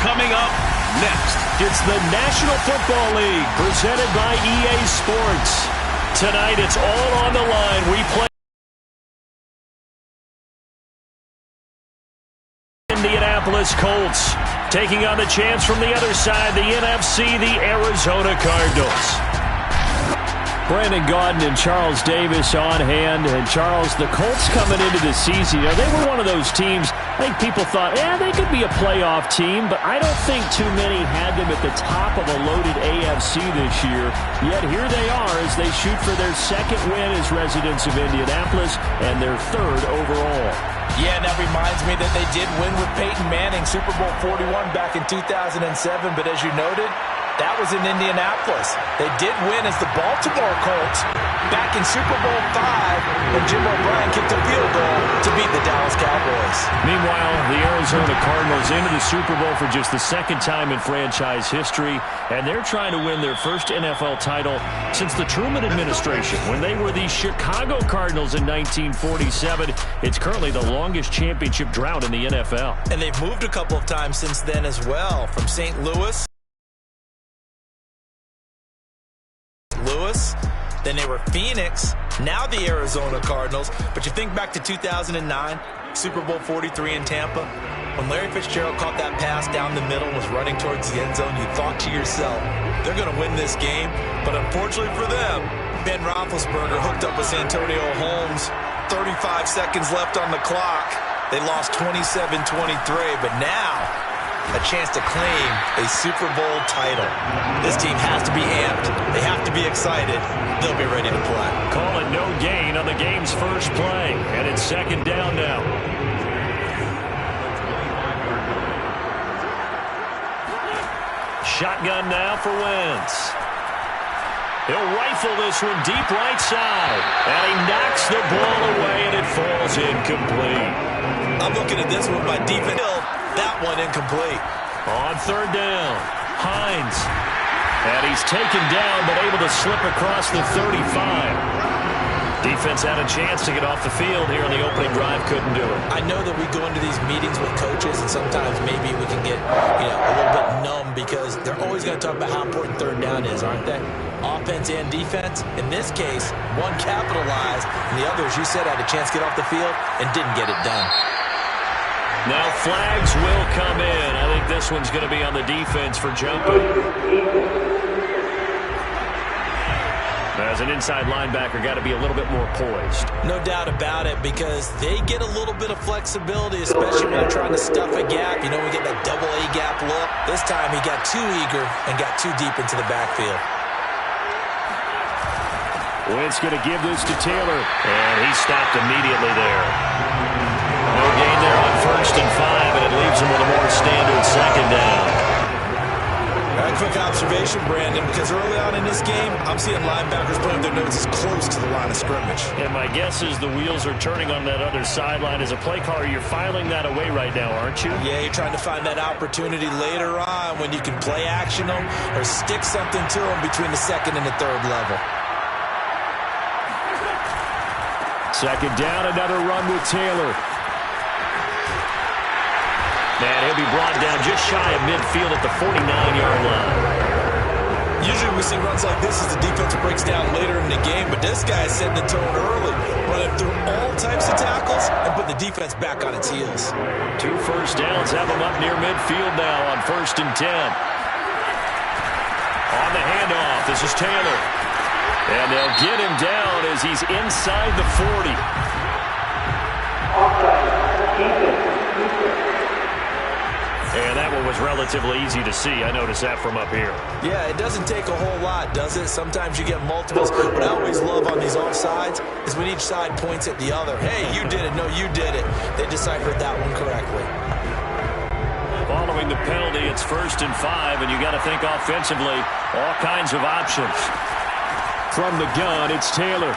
Coming up next, it's the National Football League presented by EA Sports. Tonight, it's all on the line. We play Indianapolis Colts taking on the chance from the other side, the NFC, the Arizona Cardinals. Brandon Gaudin and Charles Davis on hand. And Charles, the Colts coming into the season, they were one of those teams, I think people thought, they could be a playoff team, but I don't think too many had them at the top of a loaded AFC this year. Yet here they are as they shoot for their second win as residents of Indianapolis and their third overall. Yeah, and that reminds me that they did win with Peyton Manning, Super Bowl 41 back in 2007, but as you noted, that was in Indianapolis. They did win as the Baltimore Colts back in Super Bowl V when Jim O'Brien kicked a field goal to beat the Dallas Cowboys. Meanwhile, the Arizona Cardinals into the Super Bowl for just the second time in franchise history, and they're trying to win their first NFL title since the Truman administration when they were the Chicago Cardinals in 1947. It's currently the longest championship drought in the NFL. And they've moved a couple of times since then as well, from St. Louis. Then they were Phoenix, now the Arizona Cardinals. But you think back to 2009, Super Bowl 43 in Tampa, when Larry Fitzgerald caught that pass down the middle and was running towards the end zone, you thought to yourself, they're going to win this game. But unfortunately for them, Ben Roethlisberger hooked up with Santonio Holmes. 35 seconds left on the clock. They lost 27-23, but now a chance to claim a Super Bowl title. This team has to be amped. They have to be excited. They'll be ready to play. Call it no gain on the game's first play, and it's second down now. Shotgun now for Wentz. He'll rifle this one deep right side, and he knocks the ball away, and it falls incomplete. I'm looking at this one by defense. That one incomplete. On third down, Hines. And he's taken down, but able to slip across the 35. Defense had a chance to get off the field here on the opening drive, couldn't do it. I know that we go into these meetings with coaches, and sometimes maybe we can get a little bit numb because they're always going to talk about how important third down is, aren't they? Offense and defense. In this case, one capitalized, and the other, as you said, had a chance to get off the field and didn't get it done. Now flags will come in. I think this one's going to be on the defense for jumping. As an inside linebacker, got to be a little bit more poised. No doubt about it, because they get a little bit of flexibility, especially when they're trying to stuff a gap. We get that double A gap look. This time he got too eager and got too deep into the backfield. Wentz going to give this to Taylor, and he stopped immediately there. No gain there on 1st and 5, and it leaves him with a more standard second down. A quick observation, Brandon, because early on in this game, I'm seeing linebackers putting their noses close to the line of scrimmage. And my guess is the wheels are turning on that other sideline. As a play caller, you're filing that away right now, aren't you? Yeah, you're trying to find that opportunity later on when you can play action them or stick something to them between the second and the third level. Second down, another run with Taylor. And he'll be brought down just shy of midfield at the 49-yard line. Usually we see runs like this as the defense breaks down later in the game, but this guy is setting the tone early, running through all types of tackles and putting the defense back on its heels. 2 first downs have him up near midfield now on 1st and 10. On the handoff, this is Taylor. And they'll get him down as he's inside the 40. And that one was relatively easy to see. I noticed that from up here. Yeah, it doesn't take a whole lot, does it? Sometimes you get multiples. What I always love on these offsides is when each side points at the other. Hey, you did it. No, you did it. They deciphered that one correctly. Following the penalty, it's 1st and 5, and you got to think offensively, all kinds of options. From the gun, it's Taylor.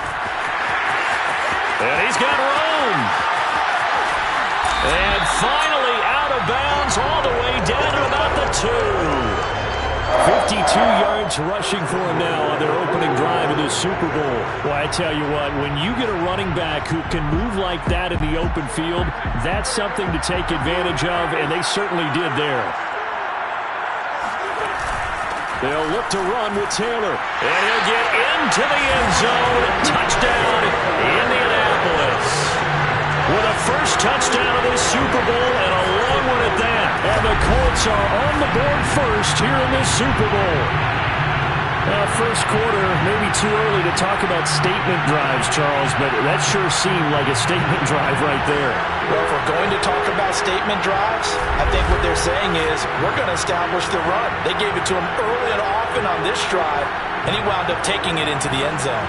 And he's got room. And finally out of bounds all the way down to about the 2. 52 yards rushing for him now on their opening drive of the Super Bowl. Well, I tell you what, when you get a running back who can move like that in the open field, that's something to take advantage of, and they certainly did there. They'll look to run with Taylor. And he'll get into the end zone. Touchdown, Indianapolis. With a first touchdown of this Super Bowl and a long one at that. And the Colts are on the board first here in this Super Bowl. First quarter, maybe too early to talk about statement drives, Charles, but that sure seemed like a statement drive right there. Well, if we're going to talk about statement drives, I think what they're saying is we're going to establish the run. They gave it to him early and often on this drive, and he wound up taking it into the end zone.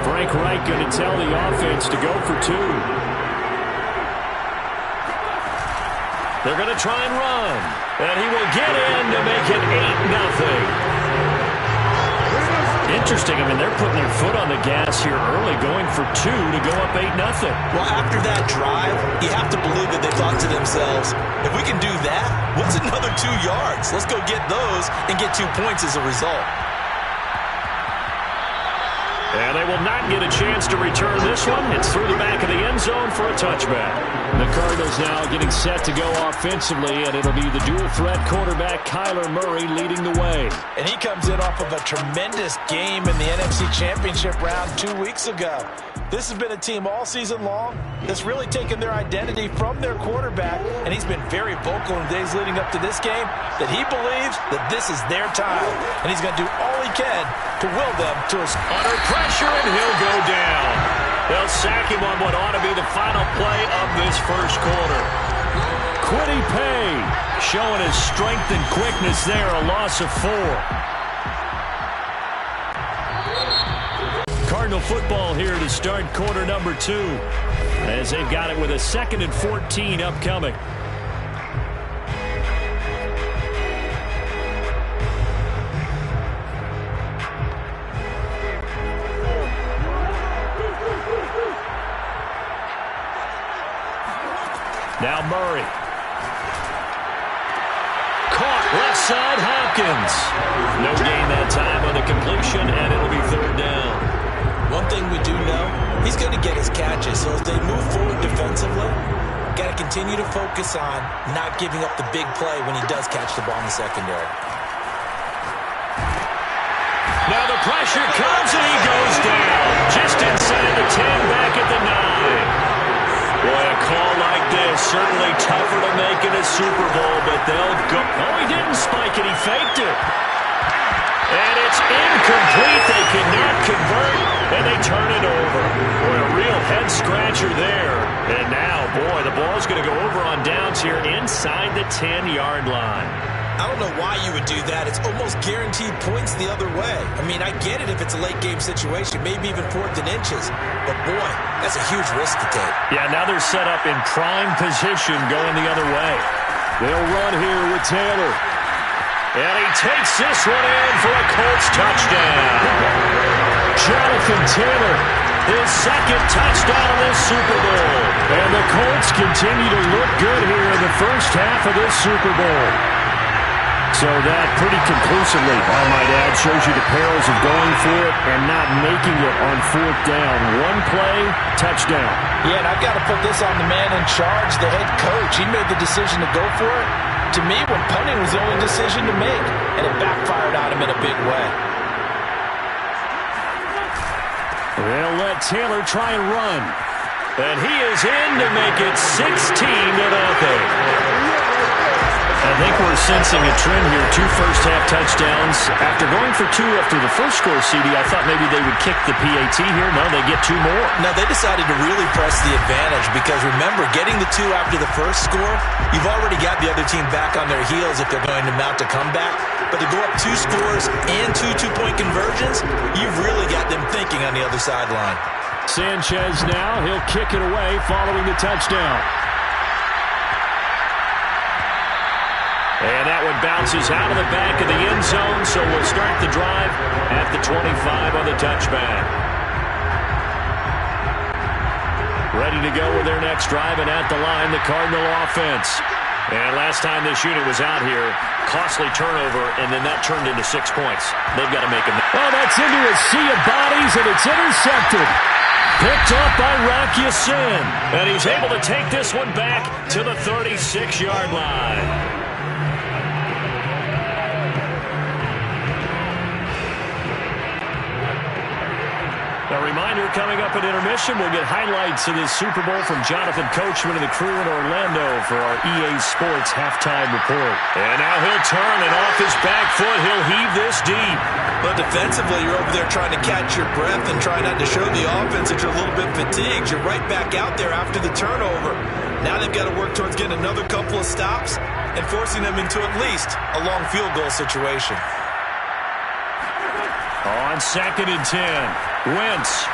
Frank Reich going to tell the offense to go for two. They're going to try and run. And he will get in to make it 8-0. Interesting. I mean, they're putting their foot on the gas here early, going for two to go up 8-0. Well, after that drive, you have to believe that they thought to themselves, if we can do that, what's another 2 yards? Let's go get those and get 2 points as a result. And they will not get a chance to return this one. It's through the back of the end zone for a touchback. The Cardinals now getting set to go offensively, and it'll be the dual-threat quarterback Kyler Murray leading the way. And he comes in off of a tremendous game in the NFC Championship round 2 weeks ago. This has been a team all season long that's really taken their identity from their quarterback, and he's been very vocal in days leading up to this game that he believes that this is their time, and he's going to do all he can to will them to a... Under pressure, and he'll go down. They'll sack him on what ought to be the final play of this first quarter. Kwity Paye showing his strength and quickness there, a loss of 4. Cardinal football here to start quarter number 2, as they've got it with a 2nd and 14 upcoming. Now Murray. Caught left side, Hopkins. No gain that time on the completion, and it'll be 3rd down. One thing we do know, he's going to get his catches. So as they move forward defensively, got to continue to focus on not giving up the big play when he does catch the ball in the secondary. Now the pressure comes, and he goes down. Just inside the 10, back at the 9. Boy, a call like this, certainly tougher to make in a Super Bowl, but they'll go. Oh, he didn't spike it. He faked it. And it's incomplete. They cannot convert, and they turn it over. Boy, a real head-scratcher there. And now, boy, the ball's going to go over on downs here inside the 10-yard line. I don't know why you would do that. It's almost guaranteed points the other way. I mean, I get it if it's a late-game situation, maybe even 4th and inches. But, boy, that's a huge risk to take. Yeah, now they're set up in prime position going the other way. They'll run here with Taylor. And he takes this one in for a Colts touchdown. Jonathan Taylor, his 2nd touchdown of this Super Bowl. And the Colts continue to look good here in the first half of this Super Bowl. So that pretty conclusively, I might add, shows you the perils of going for it and not making it on 4th down. One play, touchdown. Yeah, and I've got to put this on the man in charge, the head coach. He made the decision to go for it. To me, when punting was the only decision to make, and it backfired on him in a big way. They'll let Taylor try and run. And he is in to make it 16-0. I think we're sensing a trend here. 2 first-half touchdowns. After going for 2 after the first score, CD, I thought maybe they would kick the PAT here. No, they get 2 more. No, they decided to really press the advantage because, remember, getting the 2 after the first score, you've already got the other team back on their heels if they're going to mount a comeback. But to go up 2 scores and 2 two-point conversions, you've really got them thinking on the other sideline. Sanchez now. He'll kick it away following the touchdown. And that one bounces out of the back of the end zone, so we'll start the drive at the 25 on the touchback. Ready to go with their next drive, and at the line, the Cardinal offense. And last time this unit was out here, costly turnover, and then that turned into 6 points. They've got to make them. Well, that's into a sea of bodies, and it's intercepted. Picked up by Rocky Sin. And he's able to take this one back to the 36-yard line. A reminder, coming up at intermission, we'll get highlights of this Super Bowl from Jonathan Coachman and the crew in Orlando for our EA Sports halftime report. And now he'll turn, and off his back foot, he'll heave this deep. But defensively, you're over there trying to catch your breath and try not to show the offense that you're a little bit fatigued. You're right back out there after the turnover. Now they've got to work towards getting another couple of stops and forcing them into at least a long field goal situation. On 2nd and 10, Wentz.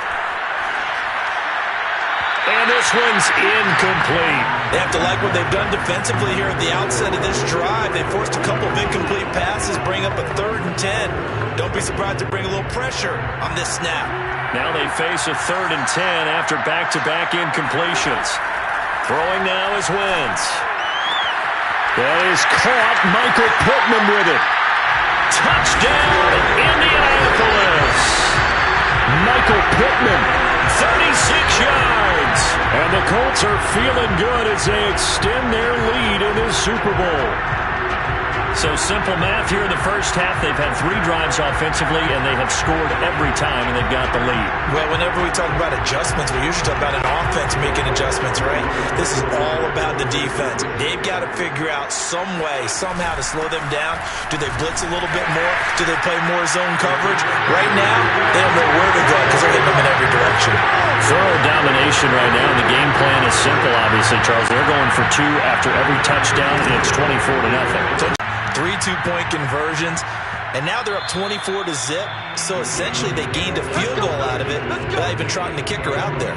And this one's incomplete. They have to like what they've done defensively here at the outset of this drive. They forced a couple of incomplete passes, bring up a 3rd and 10. Don't be surprised to bring a little pressure on this snap. Now they face a 3rd and 10 after back-to-back incompletions. Throwing now is Wentz. That is caught. Michael Pittman with it. Touchdown, Indianapolis. Michael Pittman. 36 yards. And the Colts are feeling good as they extend their lead in this Super Bowl. So simple math here in the first half. They've had 3 drives offensively, and they have scored every time, and they've got the lead. Well, whenever we talk about adjustments, we usually talk about an offense making adjustments, right? This is all about the defense. They've got to figure out some way, somehow to slow them down. Do they blitz a little bit more? Do they play more zone coverage? Right now, they don't know where to go because they're hitting them in every direction. Thorough domination right now. The game plan is simple, obviously, Charles. They're going for 2 after every touchdown, and it's 24-0. 3 two-point conversions, and now they're up 24-0. So essentially, they gained a field goal out of it without even trotting the kicker out there.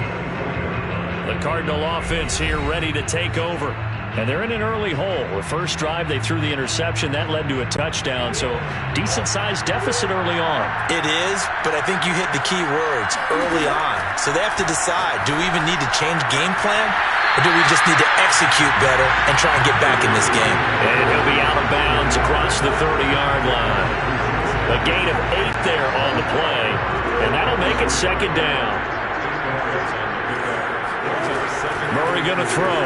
The Cardinal offense here ready to take over. And they're in an early hole. The first drive, they threw the interception. That led to a touchdown. So decent-sized deficit early on. It is, but I think you hit the key words, early on. So they have to decide, do we even need to change game plan? Or do we just need to execute better and try and get back in this game? And he'll be out of bounds across the 30-yard line. A gain of 8 there on the play. And that'll make it 2nd down. Murray going to throw.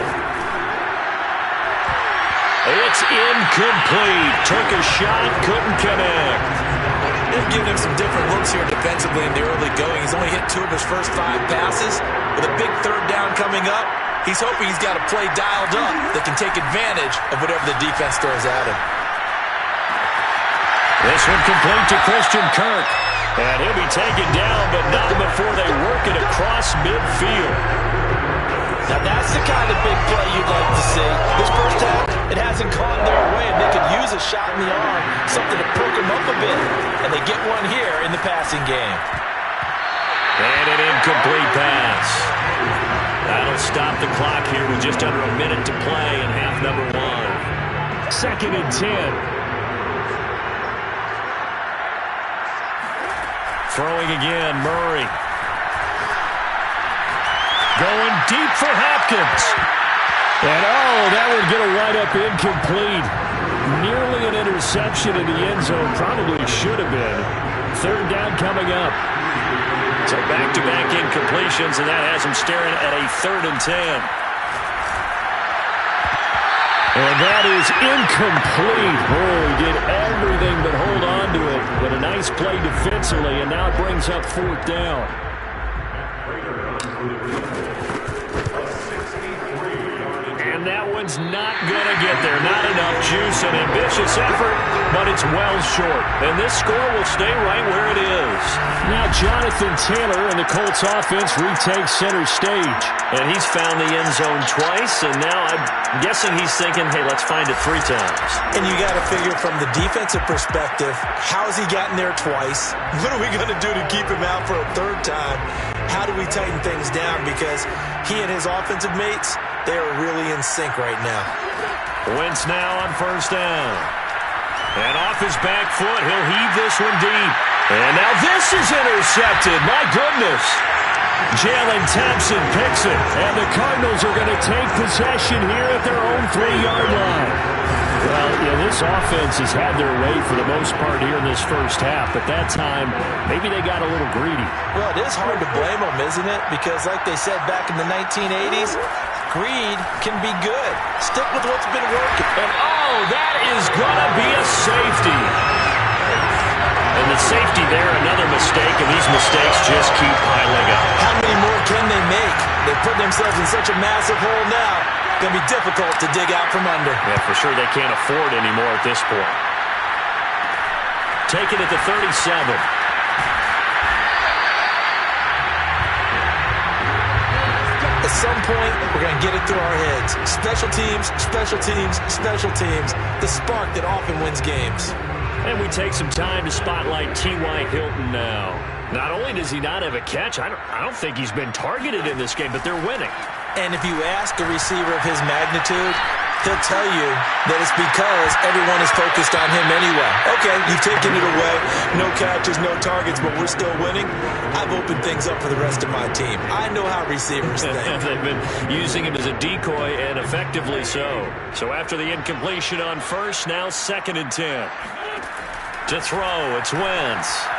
It's incomplete. Took a shot, couldn't connect. They've given him some different looks here defensively in the early going. He's only hit 2 of his first 5 passes. With a big 3rd down coming up, he's hoping he's got a play dialed up that can take advantage of whatever the defense throws at him. This one complete to Christian Kirk. And he'll be taken down, but not before they work it across midfield. Now that's the kind of big play you'd like to see. This first half, it hasn't gone their way, and they could use a shot in the arm, something to perk them up a bit. And they get one here in the passing game. And an incomplete pass. That'll stop the clock here with just under a minute to play in half number 1. 2nd and 10. Throwing again, Murray. Going deep for Hopkins. And that would get a wide-up incomplete. Nearly an interception in the end zone. Probably should have been. 3rd down coming up. So back-to-back incompletions, and that has him staring at a 3rd and 10. And that is incomplete. Oh, he did everything but hold on to it. But a nice play defensively, and now it brings up 4th down. And that one's not going to get there. Not enough juice, an ambitious effort, but it's well short. And this score will stay right where it is. Now Jonathan Taylor and the Colts offense retakes center stage. And he's found the end zone twice, and now I'm guessing he's thinking, hey, let's find it 3 times. And you got to figure from the defensive perspective, how's he gotten there twice? What are we going to do to keep him out for a 3rd time? How do we tighten things down? Because he and his offensive mates, they are really in sync right now. Wentz now on 1st down. And off his back foot, he'll heave this one deep. And now this is intercepted. My goodness. Jalen Thompson picks it. And the Cardinals are going to take possession here at their own 3-yard line. Well, this offense has had their way for the most part here in this first half, but that time, maybe they got a little greedy. Well, it is hard to blame them, isn't it? Because like they said back in the 1980s, greed can be good. Stick with what's been working. And that is going to be a safety. And the safety there, another mistake, and these mistakes just keep piling up. How many more can they make? They put themselves in such a massive hole now. Going to be difficult to dig out from under. Yeah, for sure they can't afford any more at this point. Taking it to 37. At some point, we're going to get it through our heads. Special teams, special teams, special teams. The spark that often wins games. And we take some time to spotlight T.Y. Hilton now. Not only does he not have a catch, I don't think he's been targeted in this game, but they're winning. And if you ask a receiver of his magnitude, he'll tell you that it's because everyone is focused on him anyway. Okay, you've taken it away. No catches, no targets, but we're still winning. I've opened things up for the rest of my team. I know how receivers think. They've been using him as a decoy, and effectively so. So after the incompletion on first, now 2nd and 10. To throw, it's Wentz.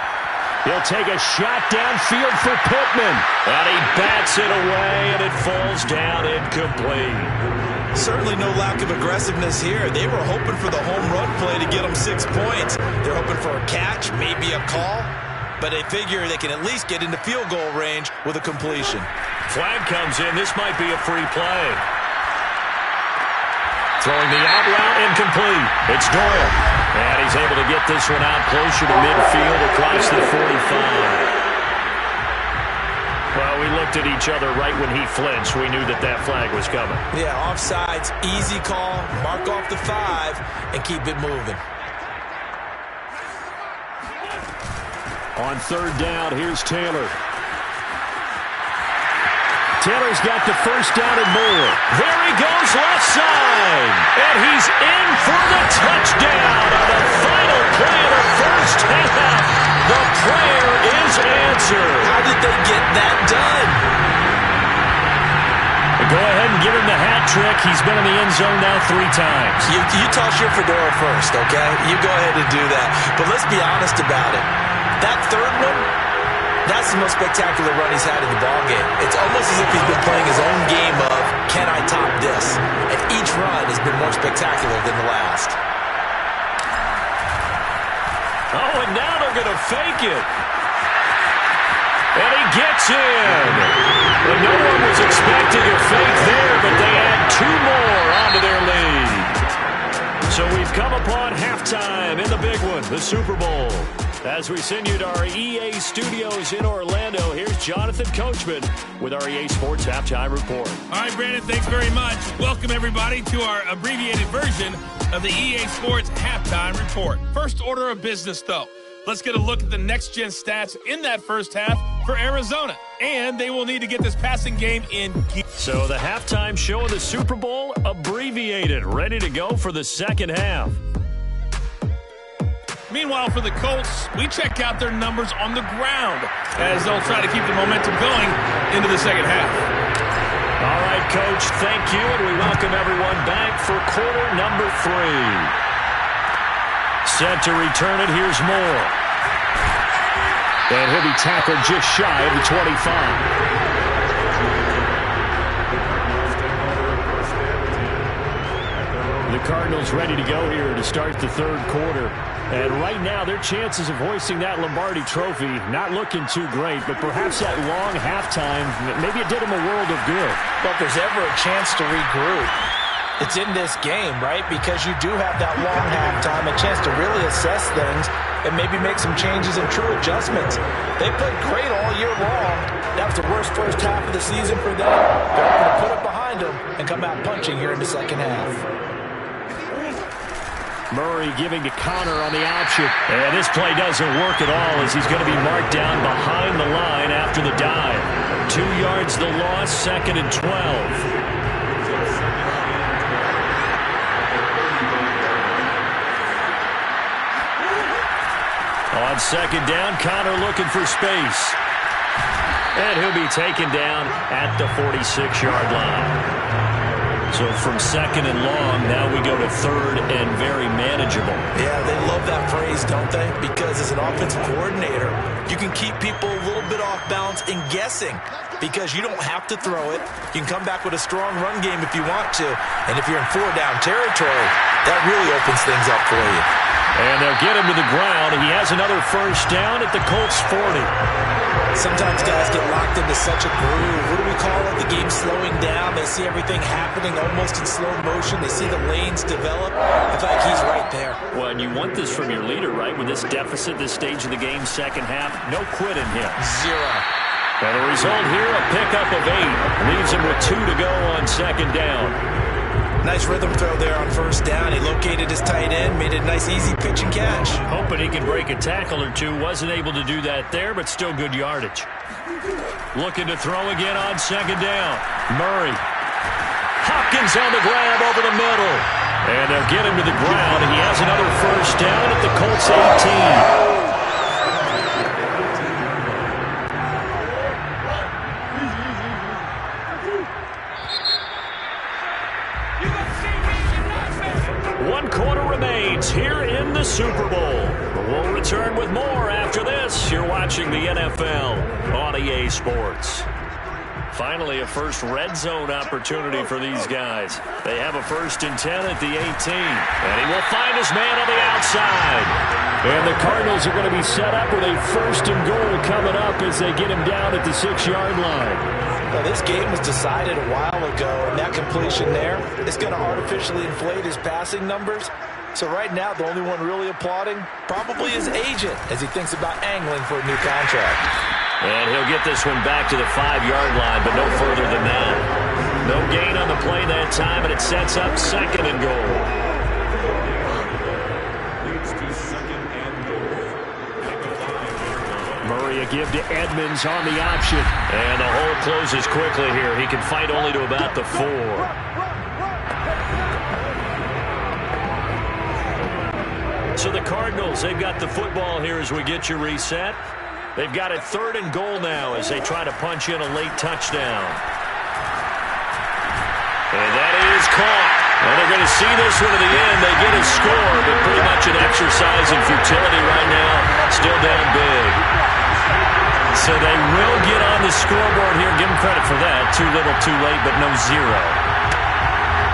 He'll take a shot downfield for Pittman. And he bats it away, and it falls down incomplete. Certainly no lack of aggressiveness here. They were hoping for the home run play to get them 6 points. They're hoping for a catch, maybe a call. But they figure they can at least get into field goal range with a completion. Flag comes in. This might be a free play. Throwing the out route, incomplete. It's Doyle. And he's able to get this one out closer to midfield across the 45. Well, we looked at each other right when he flinched. We knew that flag was coming. Yeah, offsides, easy call. Mark off the 5 and keep it moving. On 3rd down, here's Taylor. Taylor's got the first down and more. There he goes, left side. And he's in for the touchdown on the final play of the first half. The prayer is answered. How did they get that done? Go ahead and give him the hat trick. He's been in the end zone now 3 times. You toss your fedora first, okay? You go ahead and do that. But let's be honest about it. That 3rd one, that's the most spectacular run he's had in the ballgame. It's almost as if he's been playing his own game of, can I top this? And each run has been more spectacular than the last. Oh, and now they're going to fake it. And he gets in. And no one was expecting a fake there, but they add 2 more onto their lead. So we've come upon halftime in the big one, the Super Bowl. As we send you to our EA studios in Orlando, here's Jonathan Coachman with our EA Sports Halftime Report. All right, Brandon, thanks very much. Welcome, everybody, to our abbreviated version of the EA Sports Halftime Report. First order of business, though. Let's get a look at the next-gen stats in that first half for Arizona. And they will need to get this passing game in gear. So the halftime show of the Super Bowl, abbreviated, ready to go for the second half. Meanwhile, for the Colts, we check out their numbers on the ground as they'll try to keep the momentum going into the second half. All right, Coach, thank you, and we welcome everyone back for quarter number 3. Set to return it, here's Moore. And he'll be tackled just shy of the 25. The Cardinals ready to go here to start the 3rd quarter. And right now, their chances of hoisting that Lombardi trophy not looking too great, but perhaps that long halftime, maybe it did them a world of good. But if there's ever a chance to regroup, it's in this game, right? Because you do have that long halftime, a chance to really assess things and maybe make some changes and true adjustments. They played great all year long. That was the worst first half of the season for them. They're going to put it behind them and come out punching here in the second half. Murray giving to Connor on the option. And this play doesn't work at all as he's going to be marked down behind the line after the dive. 2 yards the loss, 2nd and 12. On 2nd down, Connor looking for space. And he'll be taken down at the 46-yard line. So from second and long, now we go to third and very manageable. Yeah, they love that phrase, don't they? Because as an offensive coordinator, you can keep people a little bit off balance and guessing because you don't have to throw it. You can come back with a strong run game if you want to. And if you're in four-down territory, that really opens things up for you. And they'll get him to the ground. He has another first down at the Colts 40. Sometimes guys get locked into such a groove. What do we call it? The game's slowing down. They see everything happening almost in slow motion. They see the lanes develop. I feel like he's right there. Well, and you want this from your leader, right? With this deficit, this stage of the game, second half, no quit in him. Zero. And the result here, a pickup of 8. Leaves him with 2 to go on second down. Nice rhythm throw there on first down. He located his tight end, made it a nice, easy pitch and catch. Hoping he could break a tackle or two. Wasn't able to do that there, but still good yardage. Looking to throw again on second down. Murray. Hopkins on the grab over the middle. And they'll get him to the ground. He has another first down at the Colts 18. Here in the Super Bowl. We'll return with more after this. You're watching the NFL on EA Sports. Finally, a first red zone opportunity for these guys. They have a 1st and 10 at the 18. And he will find his man on the outside. And the Cardinals are going to be set up with a 1st and goal coming up as they get him down at the 6-yard line. Well, this game was decided a while ago, and that completion there is going to artificially inflate his passing numbers. So right now, the only one really applauding probably his agent as he thinks about angling for a new contract. And he'll get this one back to the 5-yard line, but no further than that. No gain on the play that time, and it sets up 2nd and goal. Murray a give to Edmonds on the option. And the hole closes quickly here. He can fight only to about the 4. So the Cardinals, they've got the football here as we get you reset. They've got it 3rd and goal now as they try to punch in a late touchdown. And that is caught. And they're going to see this one to the end. They get a score, but pretty much an exercise in futility right now. Still down big. So they will get on the scoreboard here. Give them credit for that. Too little, too late, but no 0.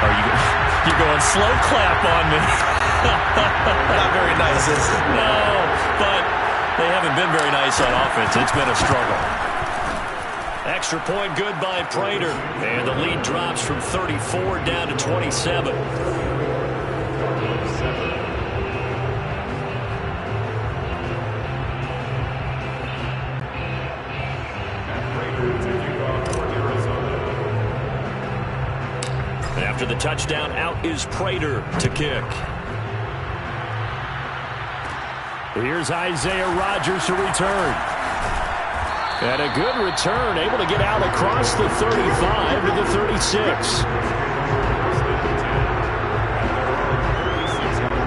Are you're going slow clap on me. Not very nice, is it? No, but they haven't been very nice on offense. It's been a struggle. Extra point good by Prater. And the lead drops from 34 down to 27. After the touchdown, out is Prater to kick. Here's Isaiah Rodgers to return. And a good return, able to get out across the 35 to the 36.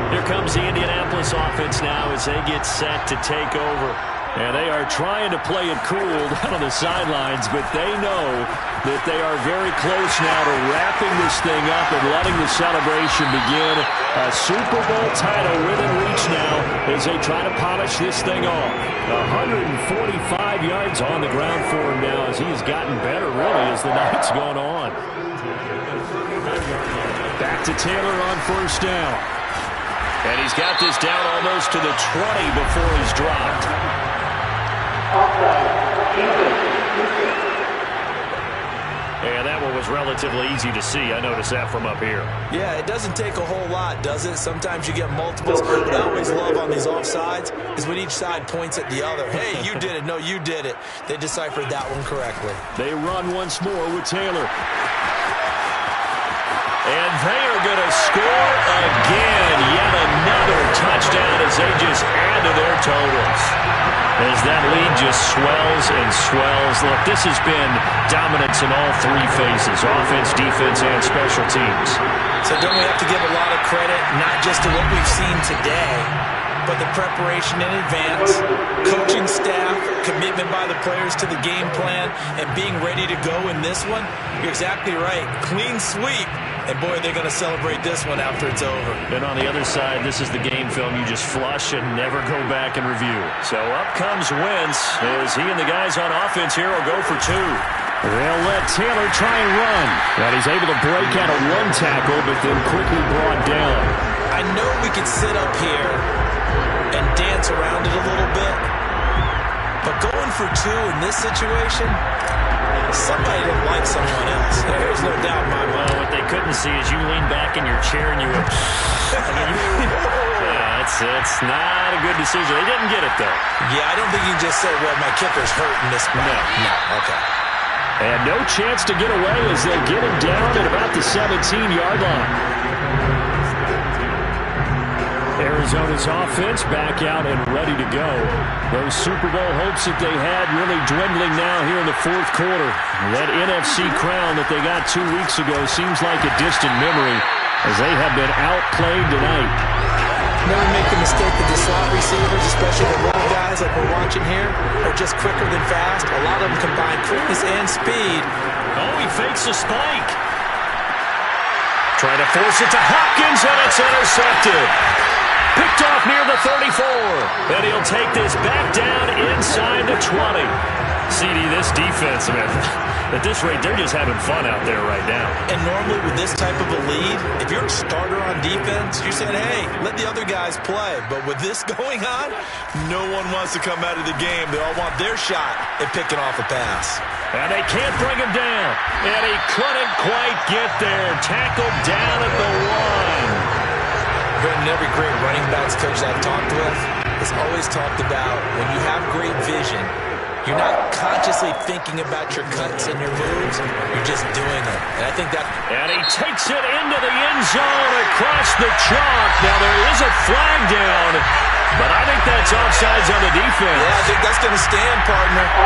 Here comes the Indianapolis offense now as they get set to take over. And they are trying to play it cool down on the sidelines, but they know that they are very close now to wrapping this thing up and letting the celebration begin. A Super Bowl title within reach now as they try to polish this thing off. 145 yards on the ground for him now as he's gotten better, really, as the night's gone on. Back to Taylor on first down. And he's got this down almost to the 20 before he's dropped. And that one was relatively easy to see. I noticed that from up here. Yeah, it doesn't take a whole lot, does it? Sometimes you get multiples. What I always love on these offsides is when each side points at the other. Hey, you did it. No, you did it. They deciphered that one correctly. They run once more with Taylor. And they are going to score again. Yet another touchdown as they just add to their totals. As that lead just swells and swells. Look, this has been dominance in all 3 phases, offense, defense, and special teams. So don't we have to give a lot of credit, not just to what we've seen today, but the preparation in advance, coaching staff, commitment commitment by the players to the game plan and being ready to go in this one, you're exactly right. Clean sweep. And, boy, they're going to celebrate this one after it's over. And on the other side, this is the game film you just flush and never go back and review. So up comes Wentz as he and the guys on offense here will go for two. They'll let Taylor try and run. And he's able to break out of one tackle, but then quickly brought down. I know we could sit up here and dance around it a little bit, but going for two in this situation, somebody didn't like someone else. There's no doubt in my mind. Well, what they couldn't see is you lean back in your chair and you were... yeah, it's not a good decision. They didn't get it, though. Yeah, I don't think you can just say, well, my kicker's hurt in this spot. No, okay. And no chance to get away as they'll get him down at about the 17-yard line. Arizona's offense back out and ready to go. Those Super Bowl hopes that they had really dwindling now here in the fourth quarter. That NFC crown that they got 2 weeks ago seems like a distant memory as they have been outplayed tonight. Never make the mistake that the slot receivers, especially the little guys like we're watching here, are just quicker than fast. A lot of them combine quickness and speed. Oh, he fakes a spike. Trying to force it to Hopkins, and it's intercepted. Picked off near the 34. And he'll take this back down inside the 20. CD, this defense, man, at this rate, they're just having fun out there right now. And normally with this type of a lead, if you're a starter on defense, you're saying, hey, let the other guys play. But with this going on, no one wants to come out of the game. They all want their shot at picking off a pass. And they can't bring him down. And he couldn't quite get there. Tackled down at the 1. Brandon, every great running backs coach I've talked with has always talked about when you have great vision, you're not consciously thinking about your cuts and your moves. You're just doing it. And I think that... And he takes it into the end zone across the chalk. Now there is a flag down, but I think that's offsides on the defense. Yeah, I think that's going to stand, partner.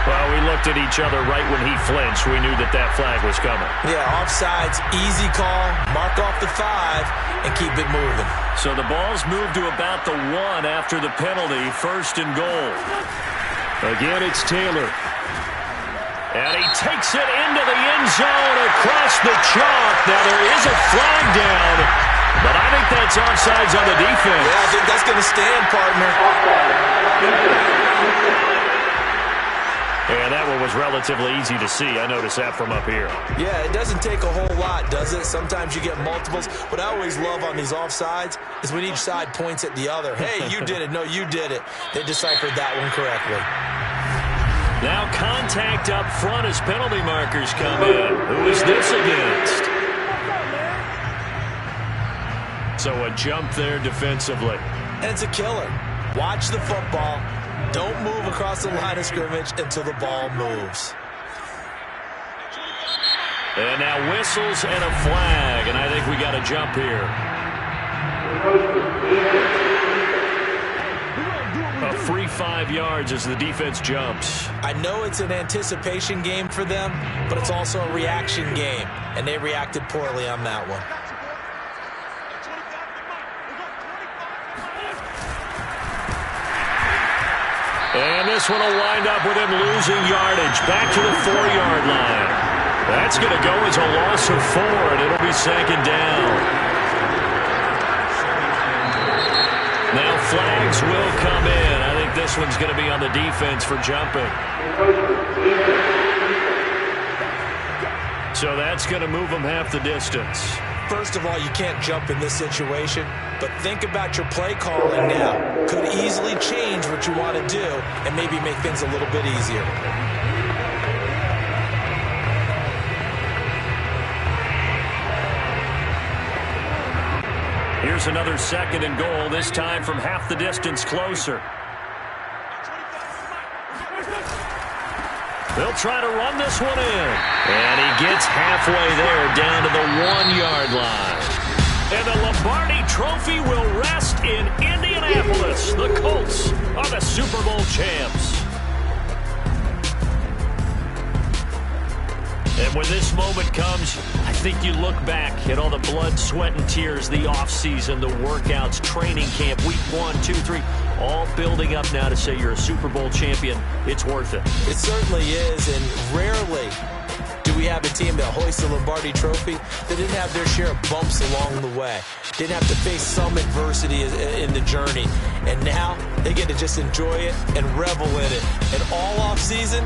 Well, we looked at each other right when he flinched. We knew that that flag was coming. Yeah, offsides, easy call, mark off the 5, and keep it moving. So the ball's moved to about the 1 after the penalty, 1st and goal. Again, it's Taylor. And he takes it into the end zone across the chalk. Now there is a flag down, but I think that's offsides on the defense. Yeah, I think that's going to stand, partner. And that one was relatively easy to see. I noticed that from up here. Yeah, it doesn't take a whole lot, does it? Sometimes you get multiples. What I always love on these offsides is when each side points at the other. Hey, you did it. No, you did it. They deciphered that one correctly. Now contact up front as penalty markers come in. Who is this against? So a jump there defensively. And it's a killer. Watch the football. Don't move across the line of scrimmage until the ball moves. And now whistles and a flag, and I think we got a jump here. A free 5 yards as the defense jumps. I know it's an anticipation game for them, but it's also a reaction game, and they reacted poorly on that one. And this one will wind up with him losing yardage back to the 4-yard line. That's going to go as a loss of 4, and it'll be 2nd down. Now flags will come in. I think this one's going to be on the defense for jumping. So that's going to move them half the distance. First of all, you can't jump in this situation, but think about your play calling now. Could easily change what you want to do and maybe make things a little bit easier. Here's another 2nd and goal, this time from half the distance closer. They'll try to run this one in. And he gets halfway there down to the 1-yard line. And the Lombardi Trophy will rest in Indianapolis. The Colts are the Super Bowl champs. And when this moment comes, I think you look back at all the blood, sweat, and tears, the offseason, the workouts, training camp, week 1, 2, 3, all building up now to say you're a Super Bowl champion. It's worth it. It certainly is, and rarely do we have a team that hoists the Lombardi Trophy that didn't have their share of bumps along the way, didn't have to face some adversity in the journey, and now they get to just enjoy it and revel in it. And all offseason,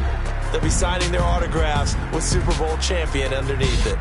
they'll be signing their autographs with Super Bowl champion underneath it.